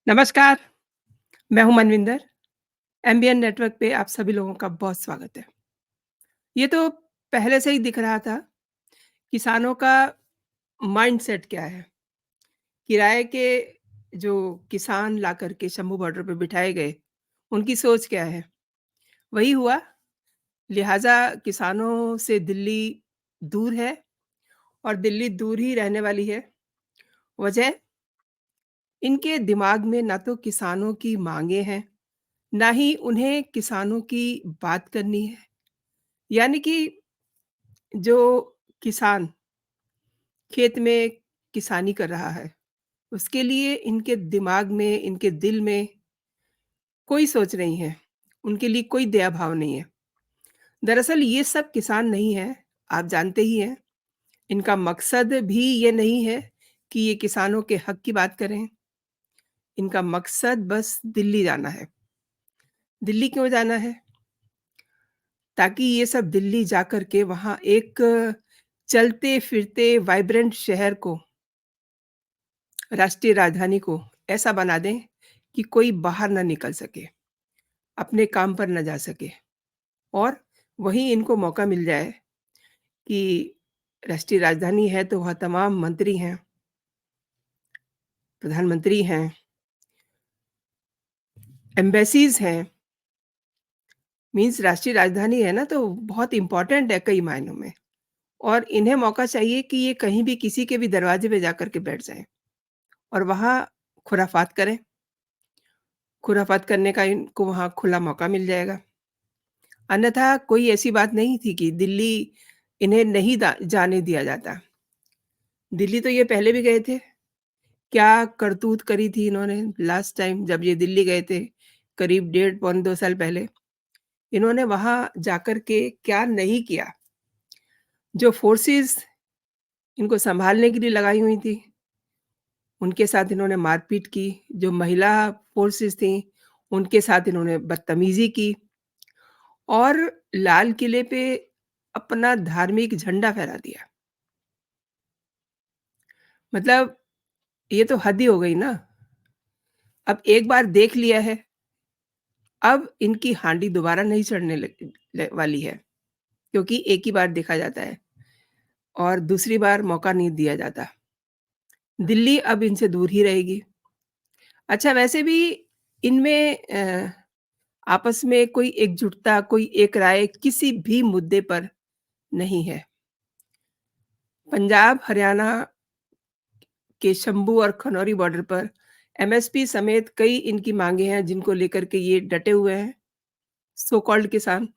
नमस्कार, मैं हूँ मनविंदर। एमबीएन नेटवर्क पे आप सभी लोगों का बहुत स्वागत है। ये तो पहले से ही दिख रहा था, किसानों का माइंडसेट क्या है। किराए के जो किसान लाकर के शंभू बॉर्डर पे बिठाए गए, उनकी सोच क्या है? वही हुआ, लिहाज़ा किसानों से दिल्ली दूर है और दिल्ली दूर ही रहने वाली है। वजह? इनके दिमाग में ना तो किसानों की माँगें हैं, ना ही उन्हें किसानों की बात करनी है। यानी कि जो किसान खेत में किसानी कर रहा है, उसके लिए इनके दिमाग में, इनके दिल में कोई सोच नहीं है। उनके लिए कोई दया भाव नहीं है। दरअसल ये सब किसान नहीं हैं, आप जानते ही हैं। इनका मकसद भी ये नहीं है कि ये किसानों के हक की बात करें। इनका मकसद बस दिल्ली जाना है। दिल्ली क्यों जाना है? ताकि ये सब दिल्ली जाकर के वहाँ एक चलते-फिरते वाइब्रेंट शहर को, राष्ट्रीय राजधानी को ऐसा बना दें कि कोई बाहर ना निकल सके, अपने काम पर ना जा सके और वहीं इनको मौका मिल जाए कि राष्ट्रीय राजधानी है तो वहाँ तमाम मंत्री हैं, प्रधानमंत्री हैं, एम्बेसीज़ हैं, मीन्स राष्ट्रीय राजधानी है ना तो बहुत इम्पोर्टेंट है कई मायनों में और इन्हें मौका चाहिए कि ये कहीं भी किसी के भी दरवाजे पे जाकर के बैठ जाएँ और वहाँ खुराफात करें। खुराफात करने का इनको वहाँ खुला मौका मिल जाएगा। अन्यथा कोई ऐसी बात नहीं थी कि दिल्ली इन्हें नहीं दा जाने दिया जाता। दिल्ली तो ये पहले भी गए थे। क्या करतूत करी थी इन्होंने लास्ट टाइम जब ये दिल्ली गए थे, करीब डेढ़ पौने 2 साल पहले। इन्होंने वहाँ जाकर के क्या नहीं किया। जो फ़ोर्सेस इनको सँभालने के लिए लगाई हुई थी, उनके साथ इन्होंने मारपीट की। जो महिला फ़ोर्सेस थीं, उनके साथ इन्होंने बदतमीज़ी की और लाल किले पे अपना धार्मिक झंडा फहरा दिया। मतलब ये तो हद ही हो गई ना। अब एक बार देख लिया है, अब इनकी हांडी दोबारा नहीं चढ़ने वाली है, क्योंकि एक ही बार देखा जाता है और दूसरी बार मौका नहीं दिया जाता। दिल्ली अब इनसे दूर ही रहेगी। अच्छा वैसे भी इनमें आपस में कोई एकजुटता, कोई एक राय किसी भी मुद्दे पर नहीं है। पंजाब, हरियाणा के शंभू और खनौरी बॉर्डर पर एमएसपी समेत कई इनकी माँगें हैं जिनको लेकर के ये डटे हुए हैं, सो कॉल्ड किसान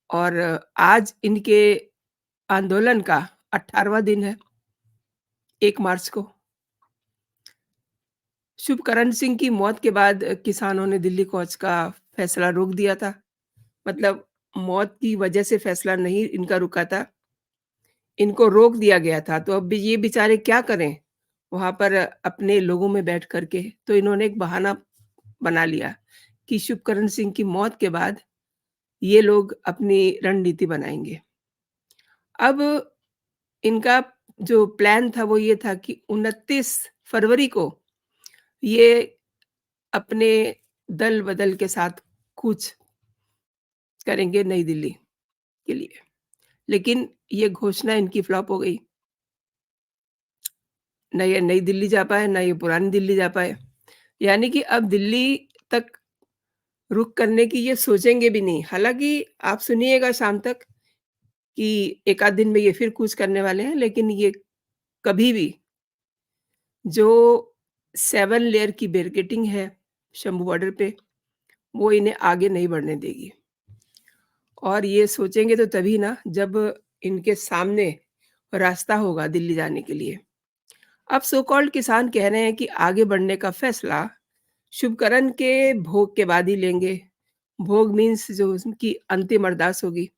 और आज इनके आंदोलन का 18वाँ दिन है, 1 मार्च को। शुभकरण सिंह की मौत के बाद किसानों ने दिल्ली कूच का फैसला रोक दिया था। मतलब मौत की वजह से फैसला नहीं इनका रुका था, इनको रोक दिया गया था। तो अब ये बेचारे क्या करें? वहाँ पर अपने लोगों में बैठ कर के, तो इन्होंने एक बहाना बना लिया कि शुभकरण सिंह की मौत के बाद ये लोग अपनी रणनीति बनाएँगे। अब इनका जो प्लान था वो ये था कि 29 फरवरी को ये अपने दल-बदल के साथ कूच करेंगे नई दिल्ली के लिए। लेकिन ये घोषणा इनकी फ्लॉप हो गई। ना ये नई दिल्ली जा पाए, ना ये पुरानी दिल्ली जा पाए। यानी कि अब दिल्ली तक रुख करने की ये सोचेंगे भी नहीं। हालाँकि आप सुनिएगा शाम तक कि एक आध दिन में ये फिर कूच करने वाले हैं, लेकिन ये कभी भी जो 7 लेयर की बैरिकेडिंग है शंभू बॉर्डर पे, वो इन्हें आगे नहीं बढ़ने देगी। और ये सोचेंगे तो तभी ना जब इनके सामने रास्ता होगा दिल्ली जाने के लिए। अब सो कॉल्ड किसान कह रहे हैं कि आगे बढ़ने का फैसला शुभकरण के भोग के बाद ही लेंगे। भोग मीन्स जो उनकी अंतिम अरदास होगी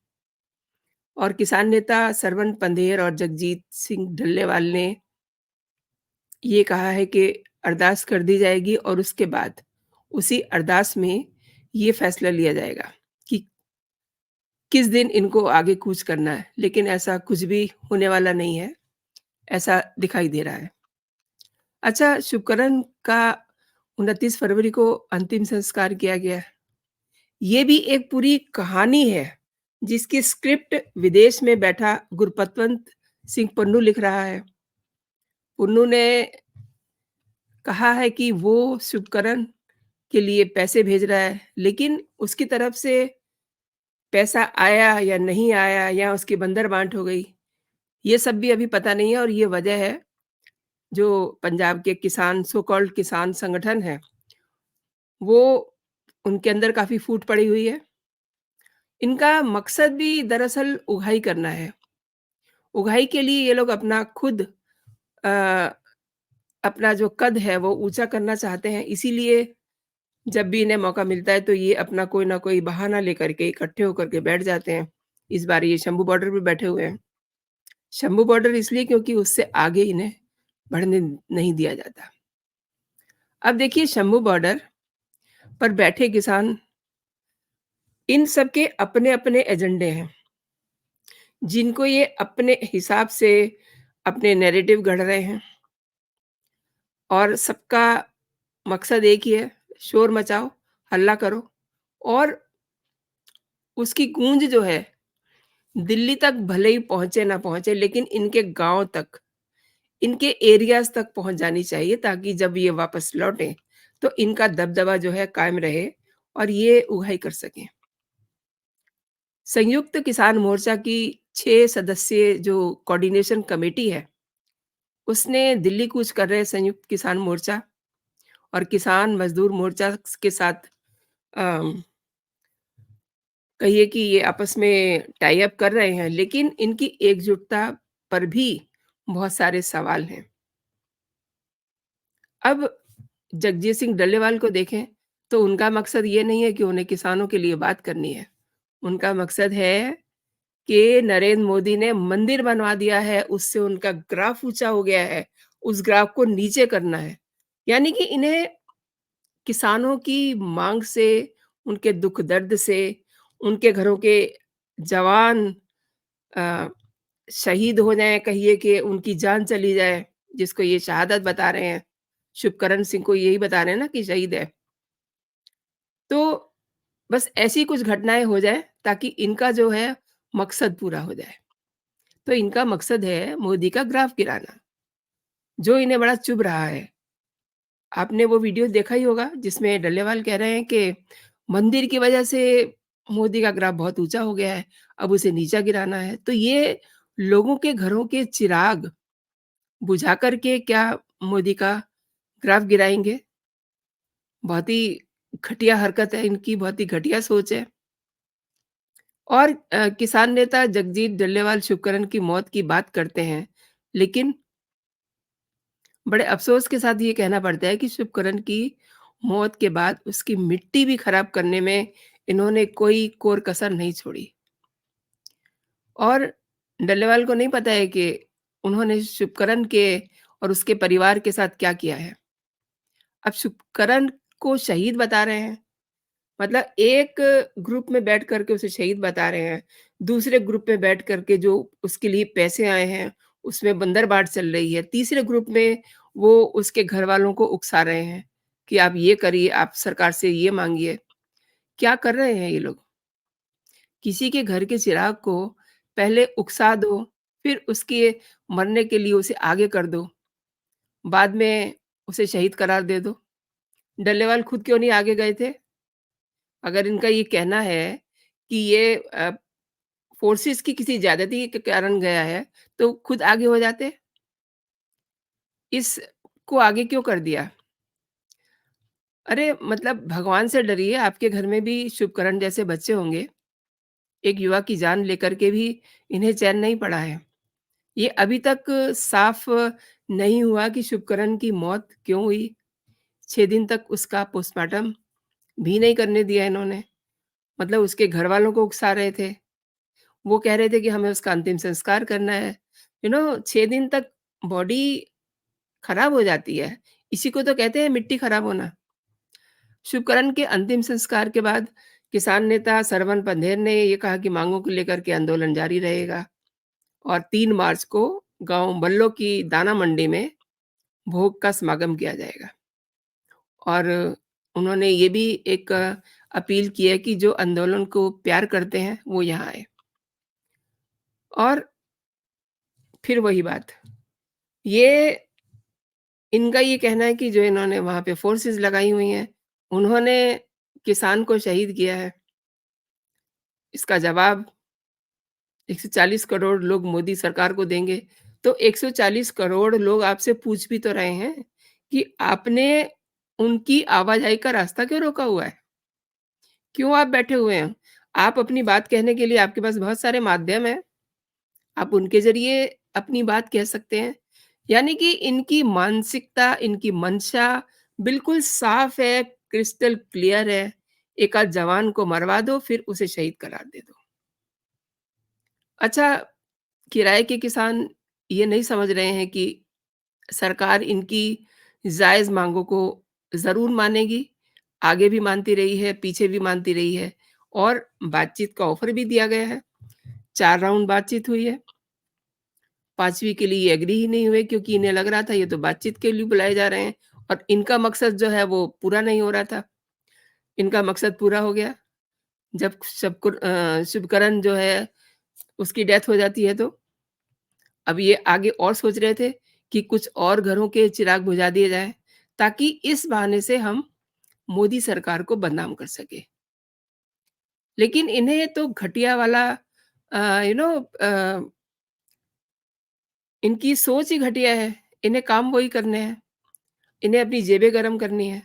और किसान नेता सरवन पंधेर और जगजीत सिंह डल्लेवाल ने ये कहा है कि अरदास कर दी जाएगी और उसके बाद उसी अरदास में ये फैसला लिया जाएगा कि किस दिन इनको आगे कूच करना है। लेकिन ऐसा कुछ भी होने वाला नहीं है, ऐसा दिखाई दे रहा है। अच्छा, शुभकरण का 29 फरवरी को अंतिम संस्कार किया गया। ये भी एक पूरी कहानी है, जिसकी स्क्रिप्ट विदेश में बैठा गुरपतवंत सिंह पन्नू लिख रहा है। पुन्नू ने कहा है कि वो शुभकरण के लिए पैसे भेज रहा है, लेकिन उसकी तरफ से पैसा आया या नहीं आया या उसकी बंदरबांट हो गई, ये सब भी अभी पता नहीं है और ये वजह है, जो पंजाब के किसान सो कॉल्ड किसान संगठन है, वो उनके अंदर काफ़ी फूट पड़ी हुई है। इनका मकसद भी दरअसल उगाही करना है। उगाही के लिए ये लोग अपना खुद अ, अपना जो कद है वो ऊँचा करना चाहते हैं, इसीलिए जब भी इन्हें मौका मिलता है तो ये अपना कोई ना कोई बहाना लेकर के इकट्ठे होकर के बैठ जाते हैं। इस बार ये शंभू बॉर्डर पे बैठे हुए हैं। शंभू बॉर्डर इसलिए क्योंकि उससे आगे इन्हें बढ़ने नहीं दिया जाता। अब देखिए शंभू बॉर्डर पर बैठे किसान, इन सब के अपने-अपने एजेंडे हैं, जिनको ये अपने हिसाब से अपने नैरेटिव गढ़ रहे हैं और सबका मकसद एक ही है, शोर मचाओ, हल्ला करो और उसकी गूंज जो है दिल्ली तक भले ही पहुँचे ना पहुँचे, लेकिन इनके गाँव तक, इनके एरियाज़ तक पहुँच जानी चाहिए ताकि जब ये वापस लौटें, तो इनका दबदबा जो है कायम रहे और ये उगाही कर सकें। संयुक्त किसान मोर्चा की 6 सदस्यीय जो कोऑर्डिनेशन कमेटी है, उसने दिल्ली कूच कर रहे संयुक्त किसान मोर्चा और किसान मज़दूर मोर्चा के साथ अम, कहिए कि ये आपस में टाई अप कर रहे हैं, लेकिन इनकी एकजुटता पर भी बहुत सारे सवाल हैं। अब जगजीत सिंह डल्लेवाल को देखें, तो उनका मकसद ये नहीं है कि उन्हें किसानों के लिए बात करनी है। उनका मकसद है कि नरेंद्र मोदी ने मंदिर बनवा दिया है, उससे उनका ग्राफ ऊँचा हो गया है, उस ग्राफ को नीचे करना है। यानी कि इन्हें किसानों की माँग से, उनके दुःख-दर्द से, उनके घरों के जवान अ, शहीद हो जाएँ, कहिए कि उनकी जान चली जाए, जिसको ये शहादत बता रहे हैं। शुभकरण सिंह को यही बता रहे हैं ना कि शहीद है। तो बस ऐसी कुछ घटनाएँ हो जाएँ ताकि इनका जो है मकसद पूरा हो जाए। तो इनका मकसद है मोदी का ग्राफ गिराना, जो इन्हें बड़ा चुभ रहा है। आपने वो वीडियो देखा ही होगा जिसमें डल्लेवाल कह रहे हैं कि मंदिर की वजह से मोदी का ग्राफ बहुत ऊँचा हो गया है, अब उसे नीचा गिराना है। तो ये लोगों के घरों के चिराग बुझा कर के क्या मोदी का ग्राफ गिराएँगे? बहुत ही घटिया हरकत है इनकी, बहुत ही घटिया सोच है। और किसान नेता जगजीत डल्लेवाल शुभकरण की मौत की बात करते हैं, लेकिन बड़े अफ़सोस के साथ ये कहना पड़ता है कि शुभकरण की मौत के बाद उसकी मिट्टी भी खराब करने में इन्होंने कोई कोर कसर नहीं छोड़ी। और डल्लेवाल को नहीं पता है कि उन्होंने शुभकरण के और उसके परिवार के साथ क्या किया है। अब शुभकरण को शहीद बता रहे हैं, मतलब एक ग्रुप में बैठ कर के उसे शहीद बता रहे हैं, दूसरे ग्रुप में बैठ कर के जो उसके लिए पैसे आए हैं, उसमें बंदरबाट चल रही है, तीसरे ग्रुप में वो उसके घरवालों को उकसा रहे हैं कि आप ये करिए, आप सरकार से ये माँगिए। क्या कर रहे हैं ये लोग? किसी के घर के चिराग को पहले उकसा दो, फिर उसके मरने के लिए उसे आगे कर दो, बाद में उसे शहीद करार दे दो। डल्लेवाल खुद क्यों नहीं आगे गए थे? अगर इनका ये कहना है कि ये फ़ोर्सेस की किसी ज़्यादती के कारण गया है, तो खुद आगे हो जाते। इसको आगे क्यों कर दिया? अरे! मतलब भगवान से डरिए, आपके घर में भी शुभकरण जैसे बच्चे होंगे। एक युवा की जान लेकर के भी इन्हें चैन नहीं पड़ा है। ये अभी तक साफ़ नहीं हुआ कि शुभकरण की मौत क्यों हुई। 6 दिन तक उसका पोस्टमार्टम भी नहीं करने दिया इन्होंने। मतलब उसके घरवालों को उकसा रहे थे। वो कह रहे थे कि हमें उसका अंतिम संस्कार करना है। 6 दिन तक बॉडी खराब हो जाती है। इसी को तो कहते हैं मिट्टी खराब होना। शुभकरण के अंतिम संस्कार के बाद किसान नेता सरवन पंधेर ने ये कहा कि मांगों को लेकर के आंदोलन जारी रहेगा और 3 मार्च को गाँव बल्लो की दाना मंडी में भोग का समागम किया जाएगा। और उन्होंने ये भी एक अपील की है कि जो आंदोलन को प्यार करते हैं, वो यहाँ आएँ। और फिर वही बात, ये इनका ये कहना है कि जो इन्होंने वहाँ पे फ़ोर्सेज़ लगाई हुई हैं, उन्होंने किसान को शहीद किया है। इसका जवाब 140 करोड़ लोग मोदी सरकार को देंगे। तो 140 करोड़ लोग आपसे पूछ भी तो रहे हैं कि आपने उनकी आवाजाही का रास्ता क्यों रोका हुआ है? क्यों आप बैठे हुए हैं? आप अपनी बात कहने के लिए आपके पास बहुत सारे माध्यम हैं, आप उनके ज़रिए अपनी बात कह सकते हैं। यानी कि इनकी मानसिकता, इनकी मंशा बिल्कुल साफ़ है, क्रिस्टल क्लियर है। एक आध जवान को मरवा दो, फिर उसे शहीद करार दे दो। अच्छा, किराए के किसान ये नहीं समझ रहे हैं कि सरकार इनकी जायज़ माँगों को ज़रूर मानेगी, आगे भी मानती रही है, पीछे भी मानती रही है और बातचीत का ऑफ़र भी दिया गया है। 4 राउंड बातचीत हुई है, 5वीं के लिए ये एग्री ही नहीं हुए क्योंकि इन्हें लग रहा था ये तो बातचीत के लिए बुलाए जा रहे हैं और इनका मकसद जो है वो पूरा नहीं हो रहा था। इनका मकसद पूरा हो गया, जब शुभकरण जो है उसकी डेथ हो जाती है तो अब ये आगे और सोच रहे थे कि कुछ और घरों के चिराग बुझा दिए जाएँ, ताकि इस बहाने से हम मोदी सरकार को बदनाम कर सकें। लेकिन इन्हें तो घटिया वाला यू नो इनकी सोच ही घटिया है। इन्हें काम वही करने हैं, इन्हें अपनी जेबें गरम करनी है,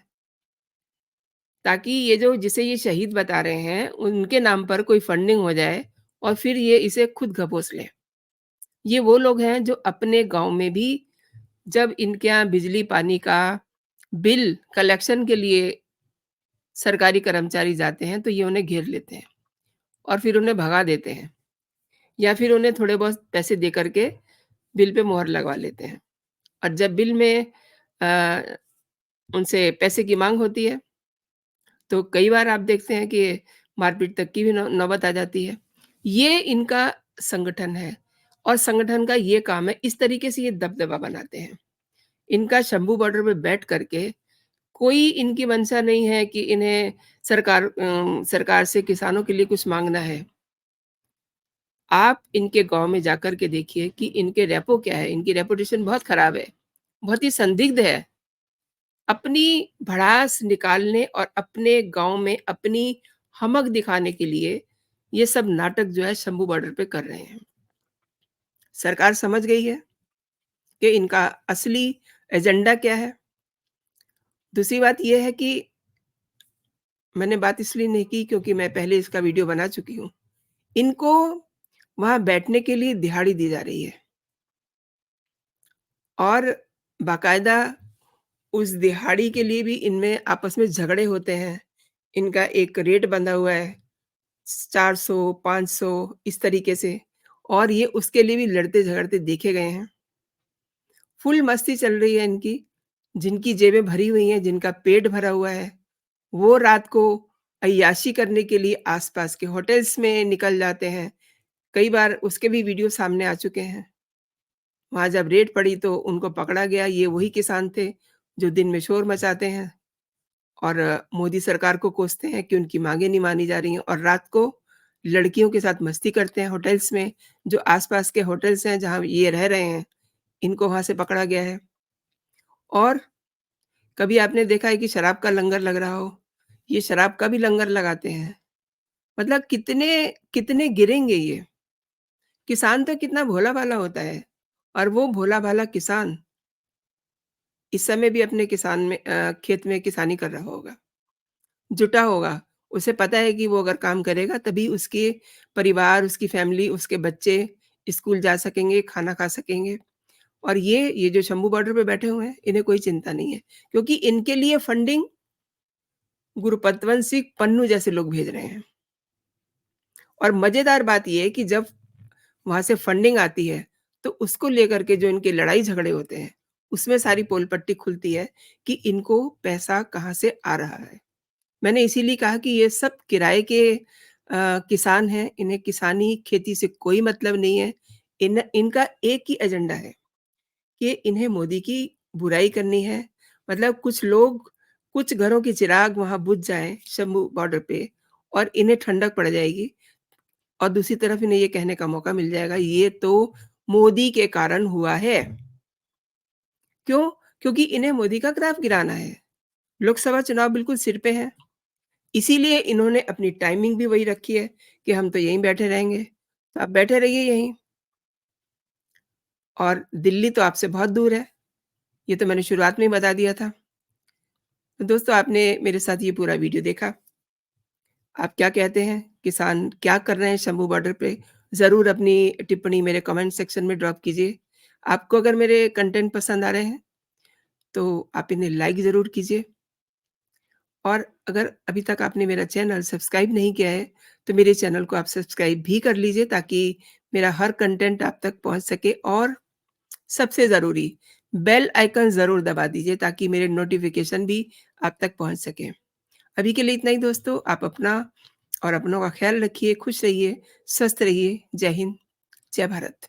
ताकि ये जो जिसे ये शहीद बता रहे हैं, उनके नाम पर कोई फंडिंग हो जाए और फिर ये इसे खुद घपोस लें। ये वो लोग हैं जो अपने गाँव में भी जब इनके यहाँ बिजली-पानी का बिल कलेक्शन के लिए सरकारी कर्मचारी जाते हैं, तो ये उन्हें घेर लेते हैं और फिर उन्हें भगा देते हैं या फिर उन्हें थोड़े बहुत पैसे दे कर के बिल पे मोहर लगवा लेते हैं। और जब बिल में अ, उनसे पैसे की माँग होती है, तो कई बार आप देखते हैं कि मारपीट तक की भी नौबत आ जाती है। ये इनका संगठन है और संगठन का ये काम है, इस तरीके से ये दबदबा बनाते हैं। इनका शंभू बॉर्डर पे बैठ कर के कोई इनकी मंशा नहीं है कि इन्हें सरकार से किसानों के लिए कुछ माँगना है। आप इनके गाँव में जाकर के देखिए कि इनके रेपो क्या है, इनकी रेपुटेशन बहुत खराब है, बहुत ही संदिग्ध है। अपनी भड़ास निकालने और अपने गाँव में अपनी हमक दिखाने के लिए ये सब नाटक जो है शंभू बॉर्डर पे कर रहे हैं। सरकार समझ गई है कि इनका असली एजेंडा क्या है। दूसरी बात ये है कि मैंने बात इसलिए नहीं की क्योंकि मैं पहले इसका वीडियो बना चुकी हूँ। इनको वहाँ बैठने के लिए दिहाड़ी दी जा रही है और बाकायदा उस दिहाड़ी के लिए भी इनमें आपस में झगड़े होते हैं। इनका एक रेट बंधा हुआ है, 400, 500 इस तरीके से और ये उसके लिए भी लड़ते-झगड़ते देखे गए हैं। फुल मस्ती चल रही है इनकी, जिनकी जेबें भरी हुई हैं, जिनका पेट भरा हुआ है, वो रात को अय्याशी करने के लिए आस-पास के होटल्स में निकल जाते हैं। कई बार उसके भी वीडियो सामने आ चुके हैं। वहाँ जब रेड पड़ी तो उनको पकड़ा गया, ये वही किसान थे, जो दिन में शोर मचाते हैं और मोदी सरकार को कोसते हैं कि उनकी माँगें नहीं मानी जा रही हैं और रात को लड़कियों के साथ मस्ती करते हैं होटल्स में, जो आस-पास के होटल्स हैं जहाँ ये रह रहे हैं, इनको वहाँ से पकड़ा गया है। और कभी आपने देखा है कि शराब का लंगर लग रहा हो? ये शराब का भी लंगर लगाते हैं। मतलब कितने कितने गिरेंगे ये? किसान तो कितना भोला-भाला होता है और वो भोला-भाला किसान इस समय भी अपने खेत में किसानी कर रहा होगा, जुटा होगा। उसे पता है कि वो अगर काम करेगा तभी उसके परिवार, उसकी फैमिली, उसके बच्चे स्कूल जा सकेंगे, खाना खा सकेंगे। और ये जो शंभू बॉर्डर पे बैठे हुए हैं, इन्हें कोई चिंता नहीं है क्योंकि इनके लिए फंडिंग गुरु पतवंत सिंह पन्नू जैसे लोग भेज रहे हैं। और मज़ेदार बात ये है कि जब वहाँ से फंडिंग आती है, तो उसको लेकर के जो इनके लड़ाई-झगड़े होते हैं, उसमें सारी पोल-पट्टी खुलती है कि इनको पैसा कहाँ से आ रहा है। मैंने इसीलिए कहा कि ये सब किराए के किसान हैं, इन्हें किसानी, खेती से कोई मतलब नहीं है। इनका एक ही एजेंडा है कि इन्हें मोदी की बुराई करनी है, मतलब कुछ घरों के चिराग वहाँ बुझ जाएँ शंभू बॉर्डर पे और इन्हें ठंडक पड़ जाएगी और दूसरी तरफ इन्हें ये कहने का मौका मिल जाएगा, ये तो मोदी के कारण हुआ है। क्यों? क्योंकि इन्हें मोदी का ग्राफ गिराना है। लोकसभा चुनाव बिल्कुल सिर पे हैं, इसीलिए इन्होंने अपनी टाइमिंग भी वही रखी है कि हम तो यहीं बैठे रहेंगे, तो आप बैठे रहिए यहीं और दिल्ली तो आपसे बहुत दूर है, ये तो मैंने शुरुआत में ही बता दिया था। तो दोस्तों आपने मेरे साथ ये पूरा वीडियो देखा, आप क्या कहते हैं? किसान क्या कर रहे हैं शंभू बॉर्डर पे? ज़रूर अपनी टिप्पणी मेरे कमेंट सेक्शन में ड्रॉप कीजिए। आपको अगर मेरे कंटेंट पसंद आ रहे हैं, तो आप इन्हें लाइक ज़रूर कीजिए और अगर अभी तक आपने मेरा चैनल सब्सक्राइब नहीं किया है, तो मेरे चैनल को आप सब्सक्राइब भी कर लीजिए ताकि मेरा हर कंटेंट आप तक पहुँच सके और सबसे ज़रूरी बेल आइकन ज़रूर दबा दीजिए ताकि मेरे नोटिफ़िकेशन भी आप तक पहुँच सकें। अभी के लिए इतना ही दोस्तों, आप अपना और अपनों का ख़्याल रखिए, खुश रहिए, स्वस्थ रहिए। जय हिंद, जय भारत।